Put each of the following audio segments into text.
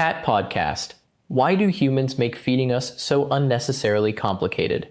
Cat Podcast. Why do humans make feeding us so unnecessarily complicated?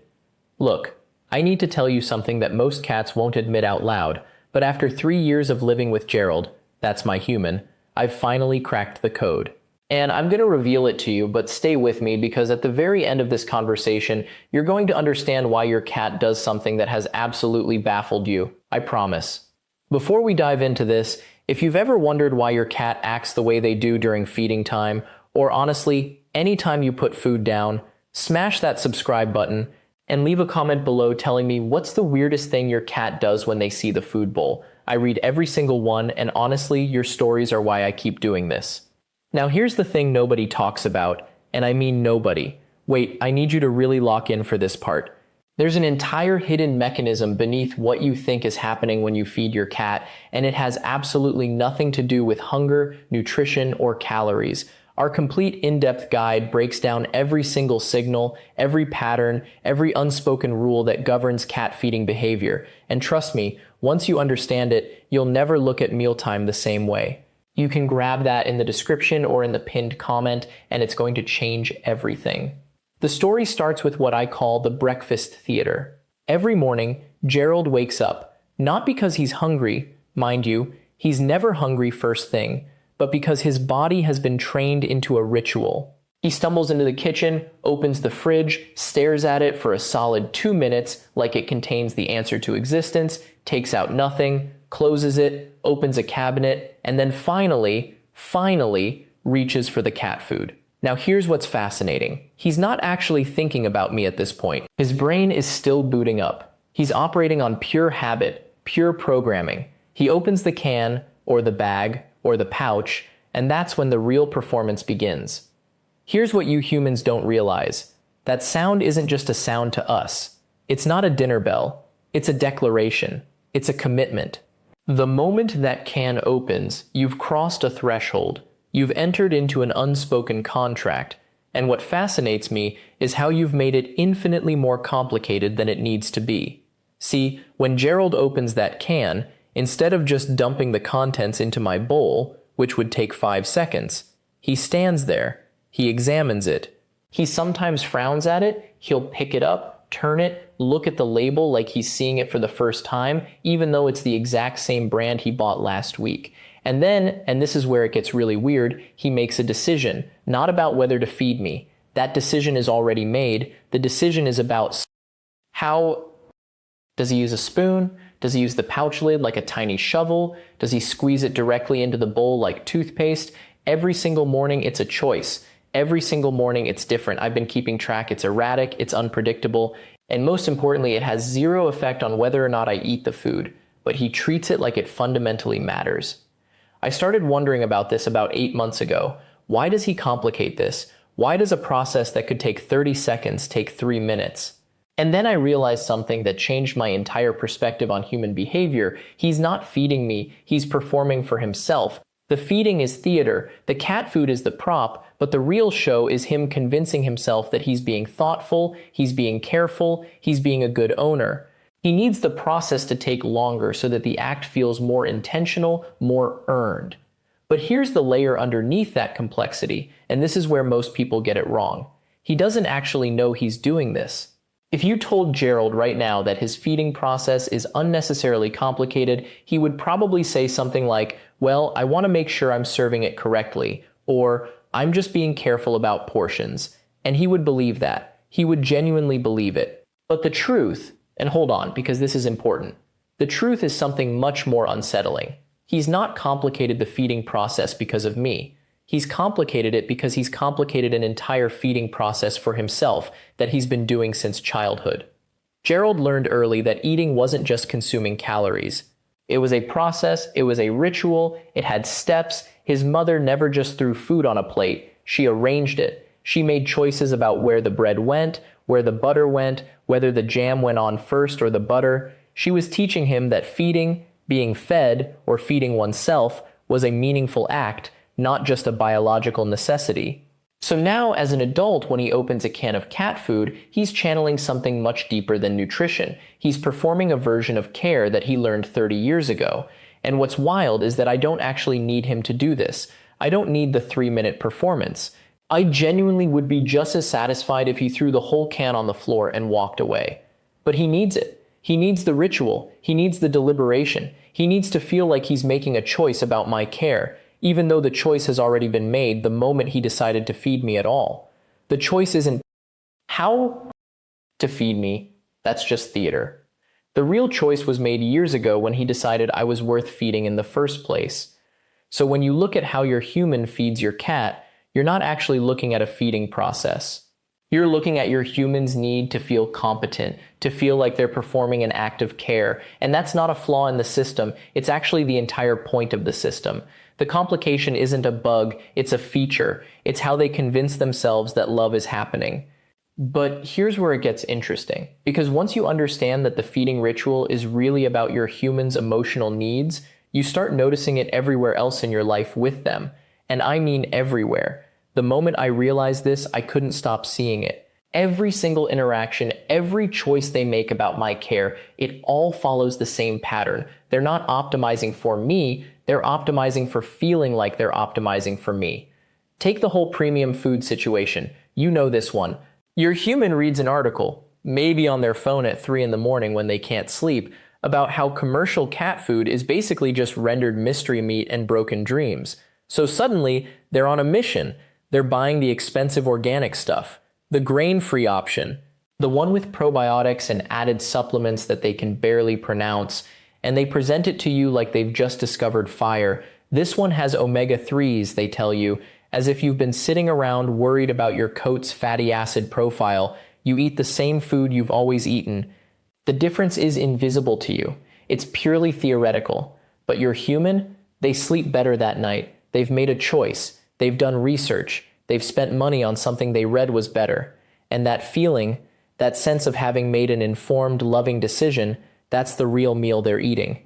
Look, I need to tell you something that most cats won't admit out loud, but after 3 years of living with Gerald, that's my human, I've finally cracked the code. And I'm going to reveal it to you, but stay with me because at the very end of this conversation, you're going to understand why your cat does something that has absolutely baffled you. I promise. Before we dive into this, if you've ever wondered why your cat acts the way they do during feeding time, or honestly, anytime you put food down, smash that subscribe button and leave a comment below telling me what's the weirdest thing your cat does when they see the food bowl. I read every single one, and honestly, your stories are why I keep doing this. Now here's the thing nobody talks about, and I mean nobody. Wait, I need you to really lock in for this part. There's an entire hidden mechanism beneath what you think is happening when you feed your cat, and it has absolutely nothing to do with hunger, nutrition, or calories. Our complete in-depth guide breaks down every single signal, every pattern, every unspoken rule that governs cat feeding behavior. And trust me, once you understand it, you'll never look at mealtime the same way. You can grab that in the description or in the pinned comment, and it's going to change everything. The story starts with what I call the breakfast theater. Every morning, Gerald wakes up, not because he's hungry, mind you, he's never hungry first thing, but because his body has been trained into a ritual. He stumbles into the kitchen, opens the fridge, stares at it for a solid 2 minutes like it contains the answer to existence, takes out nothing, closes it, opens a cabinet, and then finally reaches for the cat food. Now here's what's fascinating. He's not actually thinking about me at this point. His brain is still booting up. He's operating on pure habit, pure programming. He opens the can, or the bag, or the pouch, and that's when the real performance begins. Here's what you humans don't realize. That sound isn't just a sound to us. It's not a dinner bell. It's a declaration. It's a commitment. The moment that can opens, you've crossed a threshold. You've entered into an unspoken contract, and what fascinates me is how you've made it infinitely more complicated than it needs to be. See, when Gerald opens that can, instead of just dumping the contents into my bowl, which would take 5 seconds, he stands there, he examines it. He sometimes frowns at it, he'll pick it up, turn it, look at the label like he's seeing it for the first time, even though it's the exact same brand he bought last week. And then, and this is where it gets really weird, he makes a decision, not about whether to feed me. That decision is already made. The decision is about how. Does he use a spoon? Does he use the pouch lid like a tiny shovel? Does he squeeze it directly into the bowl like toothpaste? Every single morning, it's a choice. Every single morning, it's different. I've been keeping track. It's erratic, it's unpredictable, and most importantly, it has zero effect on whether or not I eat the food, but he treats it like it fundamentally matters. I started wondering about this about 8 months ago. Why does he complicate this? Why does a process that could take 30 seconds take 3 minutes? And then I realized something that changed my entire perspective on human behavior. He's not feeding me, he's performing for himself. The feeding is theater, the cat food is the prop, but the real show is him convincing himself that he's being thoughtful, he's being careful, he's being a good owner. He needs the process to take longer so that the act feels more intentional, more earned. But here's the layer underneath that complexity, and this is where most people get it wrong. He doesn't actually know he's doing this. If you told Gerald right now that his feeding process is unnecessarily complicated, he would probably say something like, well, I want to make sure I'm serving it correctly, or I'm just being careful about portions. And he would believe that. He would genuinely believe it. But the truth, and hold on, because this is important, the truth is something much more unsettling. He's not complicated the feeding process because of me. He's complicated it because he's complicated an entire feeding process for himself that he's been doing since childhood. Gerald learned early that eating wasn't just consuming calories. It was a process, it was a ritual, it had steps. His mother never just threw food on a plate, she arranged it. She made choices about where the bread went, where the butter went, whether the jam went on first or the butter. She was teaching him that feeding, being fed, or feeding oneself was a meaningful act, not just a biological necessity. So now, as an adult, when he opens a can of cat food, he's channeling something much deeper than nutrition. He's performing a version of care that he learned 30 years ago. And what's wild is that I don't actually need him to do this. I don't need the 3-minute performance. I genuinely would be just as satisfied if he threw the whole can on the floor and walked away. But he needs it. He needs the ritual. He needs the deliberation. He needs to feel like he's making a choice about my care, even though the choice has already been made the moment he decided to feed me at all. The choice isn't how to feed me. That's just theater. The real choice was made years ago when he decided I was worth feeding in the first place. So when you look at how your human feeds your cat, you're not actually looking at a feeding process. You're looking at your human's need to feel competent, to feel like they're performing an act of care. And that's not a flaw in the system. It's actually the entire point of the system. The complication isn't a bug, it's a feature. It's how they convince themselves that love is happening. But here's where it gets interesting. Because once you understand that the feeding ritual is really about your human's emotional needs, you start noticing it everywhere else in your life with them. And I mean everywhere. The moment I realized this, I couldn't stop seeing it. Every single interaction, every choice they make about my care, it all follows the same pattern. They're not optimizing for me, they're optimizing for feeling like they're optimizing for me. Take the whole premium food situation. You know this one. Your human reads an article, maybe on their phone at 3 in the morning when they can't sleep, about how commercial cat food is basically just rendered mystery meat and broken dreams. So suddenly, they're on a mission. They're buying the expensive organic stuff, the grain-free option, the one with probiotics and added supplements that they can barely pronounce, and they present it to you like they've just discovered fire. This one has omega-3s, they tell you, as if you've been sitting around worried about your coat's fatty acid profile. You eat the same food you've always eaten. The difference is invisible to you. It's purely theoretical. But your human, they sleep better that night. They've made a choice. They've done research. They've spent money on something they read was better. And that feeling, that sense of having made an informed, loving decision, that's the real meal they're eating.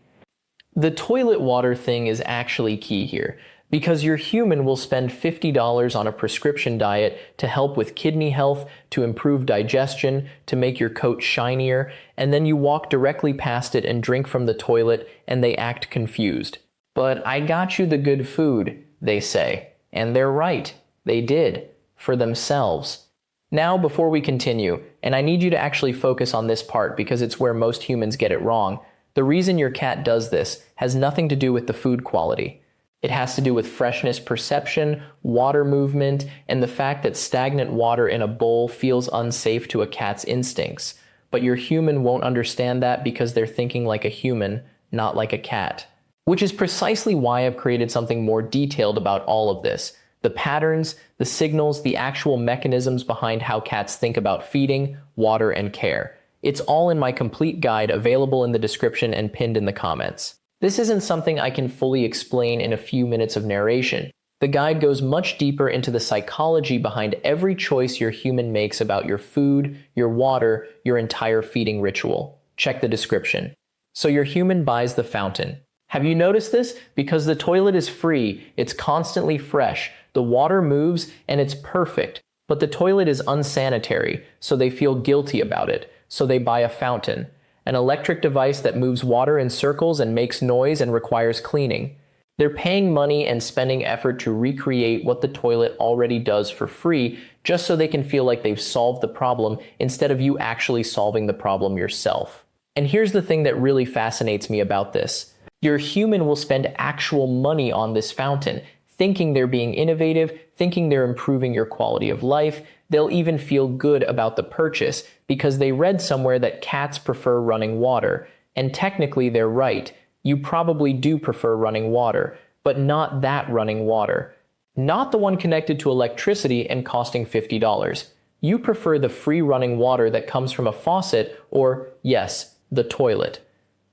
The toilet water thing is actually key here, because your human will spend $50 on a prescription diet to help with kidney health, to improve digestion, to make your coat shinier, and then you walk directly past it and drink from the toilet and they act confused. But I got you the good food, they say. And they're right. They did. For themselves. Now, before we continue, and I need you to actually focus on this part because it's where most humans get it wrong, the reason your cat does this has nothing to do with the food quality. It has to do with freshness perception, water movement, and the fact that stagnant water in a bowl feels unsafe to a cat's instincts. But your human won't understand that because they're thinking like a human, not like a cat. Which is precisely why I've created something more detailed about all of this. The patterns, the signals, the actual mechanisms behind how cats think about feeding, water, and care. It's all in my complete guide available in the description and pinned in the comments. This isn't something I can fully explain in a few minutes of narration. The guide goes much deeper into the psychology behind every choice your human makes about your food, your water, your entire feeding ritual. Check the description. So your human buys the fountain. Have you noticed this? Because the toilet is free, it's constantly fresh, the water moves, and it's perfect. But the toilet is unsanitary, so they feel guilty about it, so they buy a fountain. An electric device that moves water in circles and makes noise and requires cleaning. They're paying money and spending effort to recreate what the toilet already does for free, just so they can feel like they've solved the problem instead of you actually solving the problem yourself. And here's the thing that really fascinates me about this. Your human will spend actual money on this fountain, thinking they're being innovative, thinking they're improving your quality of life. They'll even feel good about the purchase because they read somewhere that cats prefer running water. And technically they're right. You probably do prefer running water, but not that running water. Not the one connected to electricity and costing $50. You prefer the free running water that comes from a faucet or, yes, the toilet.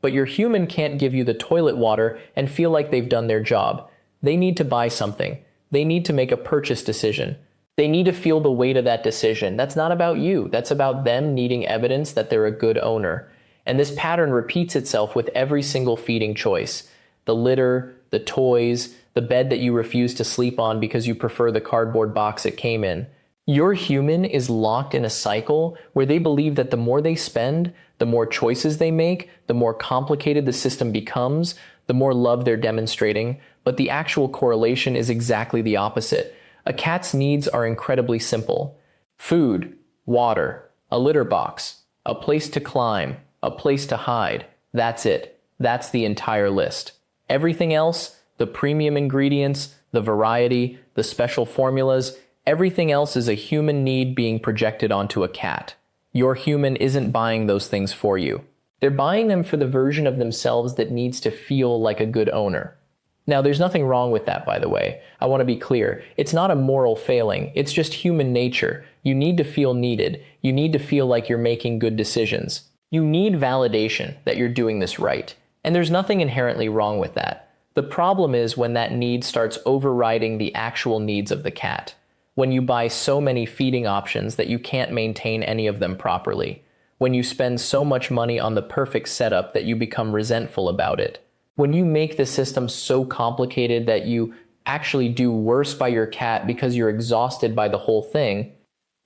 But your human can't give you the toilet water and feel like they've done their job. They need to buy something. They need to make a purchase decision. They need to feel the weight of that decision. That's not about you. That's about them needing evidence that they're a good owner. And this pattern repeats itself with every single feeding choice. The litter, the toys, the bed that you refuse to sleep on because you prefer the cardboard box it came in. Your human is locked in a cycle where they believe that the more they spend, the more choices they make, the more complicated the system becomes, the more love they're demonstrating, but the actual correlation is exactly the opposite. A cat's needs are incredibly simple. Food, water, a litter box, a place to climb, a place to hide. That's it. That's the entire list. Everything else, the premium ingredients, the variety, the special formulas, everything else is a human need being projected onto a cat. Your human isn't buying those things for you. They're buying them for the version of themselves that needs to feel like a good owner. Now, there's nothing wrong with that, by the way. I want to be clear. It's not a moral failing. It's just human nature. You need to feel needed. You need to feel like you're making good decisions. You need validation that you're doing this right. And there's nothing inherently wrong with that. The problem is when that need starts overriding the actual needs of the cat. When you buy so many feeding options that you can't maintain any of them properly. When you spend so much money on the perfect setup that you become resentful about it. When you make the system so complicated that you actually do worse by your cat because you're exhausted by the whole thing,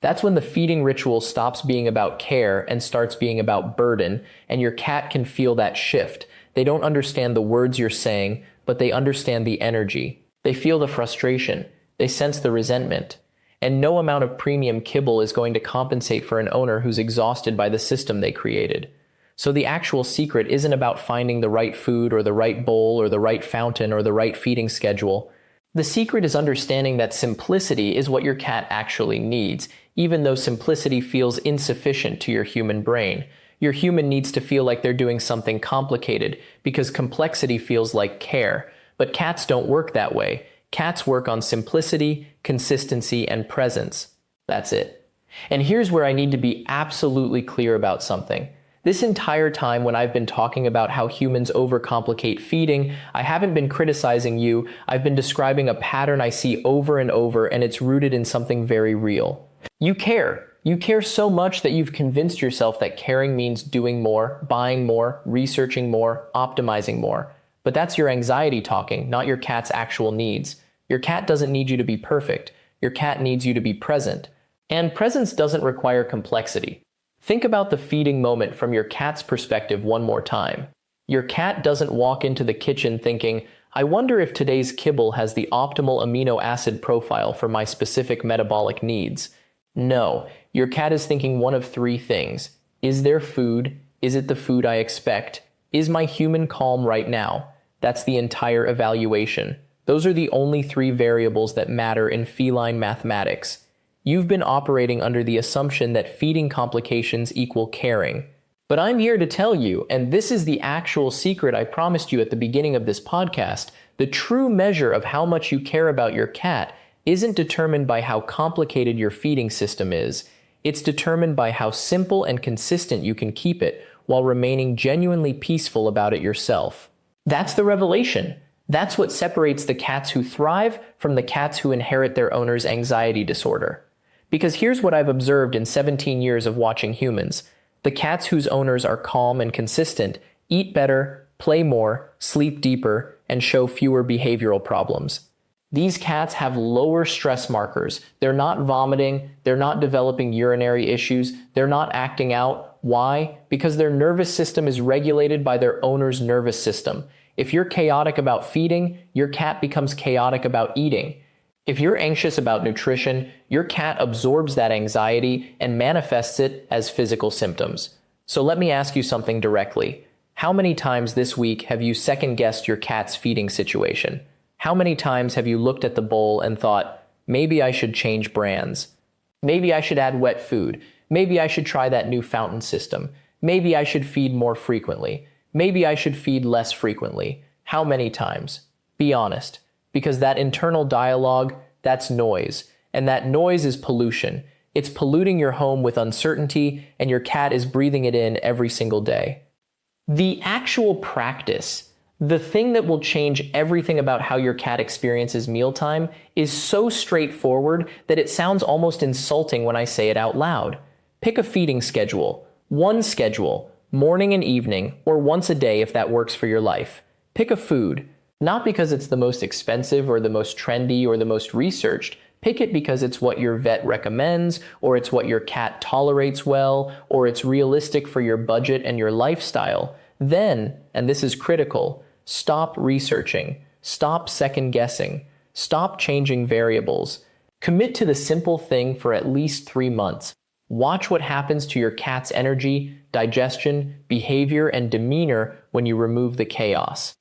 that's when the feeding ritual stops being about care and starts being about burden, and your cat can feel that shift. They don't understand the words you're saying, but they understand the energy. They feel the frustration. They sense the resentment. And no amount of premium kibble is going to compensate for an owner who's exhausted by the system they created. So the actual secret isn't about finding the right food or the right bowl or the right fountain or the right feeding schedule. The secret is understanding that simplicity is what your cat actually needs, even though simplicity feels insufficient to your human brain. Your human needs to feel like they're doing something complicated because complexity feels like care. But cats don't work that way. Cats work on simplicity, consistency, and presence. That's it. And here's where I need to be absolutely clear about something. This entire time when I've been talking about how humans overcomplicate feeding, I haven't been criticizing you. I've been describing a pattern I see over and over, and it's rooted in something very real. You care. You care so much that you've convinced yourself that caring means doing more, buying more, researching more, optimizing more. But that's your anxiety talking, not your cat's actual needs. Your cat doesn't need you to be perfect. Your cat needs you to be present. And presence doesn't require complexity. Think about the feeding moment from your cat's perspective one more time. Your cat doesn't walk into the kitchen thinking, I wonder if today's kibble has the optimal amino acid profile for my specific metabolic needs. No, your cat is thinking one of three things. Is there food? Is it the food I expect? Is my human calm right now? That's the entire evaluation. Those are the only three variables that matter in feline mathematics. You've been operating under the assumption that feeding complications equal caring. But I'm here to tell you, and this is the actual secret I promised you at the beginning of this podcast, the true measure of how much you care about your cat isn't determined by how complicated your feeding system is. It's determined by how simple and consistent you can keep it while remaining genuinely peaceful about it yourself. That's the revelation. That's what separates the cats who thrive from the cats who inherit their owner's anxiety disorder. Because here's what I've observed in 17 years of watching humans. The cats whose owners are calm and consistent eat better, play more, sleep deeper, and show fewer behavioral problems. These cats have lower stress markers. They're not vomiting, they're not developing urinary issues, they're not acting out. Why? Because their nervous system is regulated by their owner's nervous system. If you're chaotic about feeding, your cat becomes chaotic about eating. If you're anxious about nutrition, your cat absorbs that anxiety and manifests it as physical symptoms. So let me ask you something directly. How many times this week have you second-guessed your cat's feeding situation? How many times have you looked at the bowl and thought, maybe I should change brands? Maybe I should add wet food. Maybe I should try that new fountain system. Maybe I should feed more frequently. Maybe I should feed less frequently. How many times? Be honest. Because that internal dialogue, that's noise. And that noise is pollution. It's polluting your home with uncertainty, and your cat is breathing it in every single day. The actual practice, the thing that will change everything about how your cat experiences mealtime, is so straightforward that it sounds almost insulting when I say it out loud. Pick a feeding schedule. One schedule, morning and evening, or once a day if that works for your life. Pick a food. Not because it's the most expensive or the most trendy or the most researched. Pick it because it's what your vet recommends, or it's what your cat tolerates well, or it's realistic for your budget and your lifestyle. Then, and this is critical, Stop researching. Stop second-guessing. Stop changing variables. Commit to the simple thing for at least 3 months. Watch what happens to your cat's energy, digestion, behavior, and demeanor when you remove the chaos.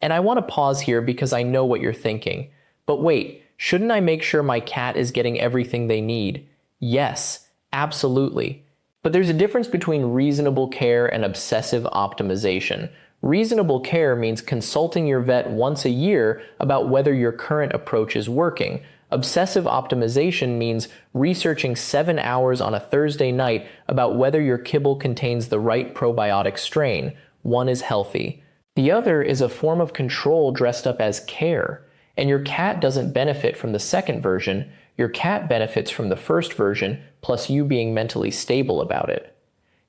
And I want to pause here because I know what you're thinking. But wait, shouldn't I make sure my cat is getting everything they need? Yes, absolutely. But there's a difference between reasonable care and obsessive optimization. Reasonable care means consulting your vet once a year about whether your current approach is working. Obsessive optimization means researching 7 hours on a Thursday night about whether your kibble contains the right probiotic strain. One is healthy. The other is a form of control dressed up as care. And your cat doesn't benefit from the second version. Your cat benefits from the first version, plus you being mentally stable about it.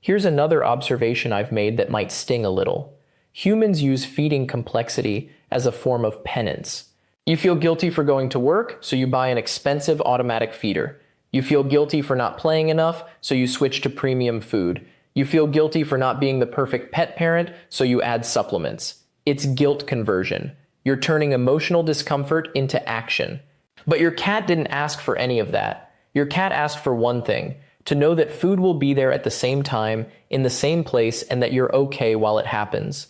Here's another observation I've made that might sting a little. Humans use feeding complexity as a form of penance. You feel guilty for going to work, so you buy an expensive automatic feeder. You feel guilty for not playing enough, so you switch to premium food. You feel guilty for not being the perfect pet parent, so you add supplements. It's guilt conversion. You're turning emotional discomfort into action. But your cat didn't ask for any of that. Your cat asked for one thing, to know that food will be there at the same time, in the same place, and that you're okay while it happens.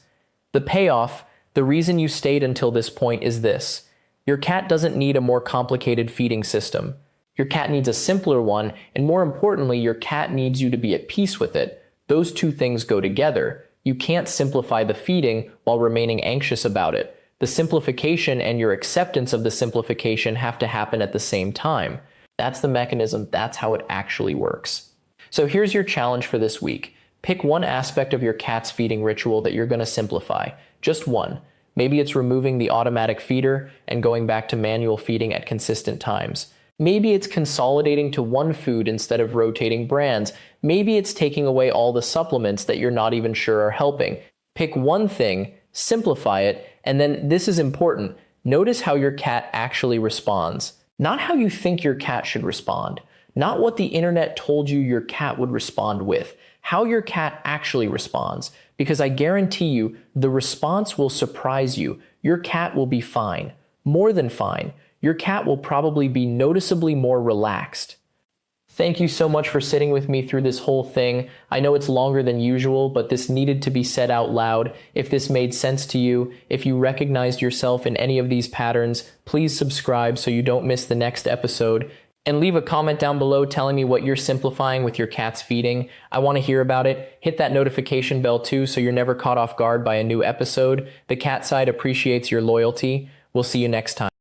The payoff, the reason you stayed until this point is this. Your cat doesn't need a more complicated feeding system. Your cat needs a simpler one, and more importantly, your cat needs you to be at peace with it. Those two things go together. You can't simplify the feeding while remaining anxious about it. The simplification and your acceptance of the simplification have to happen at the same time. That's the mechanism, that's how it actually works. So here's your challenge for this week. Pick one aspect of your cat's feeding ritual that you're going to simplify. Just one. Maybe it's removing the automatic feeder and going back to manual feeding at consistent times. Maybe it's consolidating to one food instead of rotating brands. Maybe it's taking away all the supplements that you're not even sure are helping. Pick one thing, simplify it, and then this is important. Notice how your cat actually responds. Not how you think your cat should respond. Not what the internet told you your cat would respond with. How your cat actually responds. Because I guarantee you, the response will surprise you. Your cat will be fine. More than fine. Your cat will probably be noticeably more relaxed. Thank you so much for sitting with me through this whole thing. I know it's longer than usual, but this needed to be said out loud. If this made sense to you, if you recognized yourself in any of these patterns, please subscribe so you don't miss the next episode. And leave a comment down below telling me what you're simplifying with your cat's feeding. I want to hear about it. Hit that notification bell too so you're never caught off guard by a new episode. The cat side appreciates your loyalty. We'll see you next time.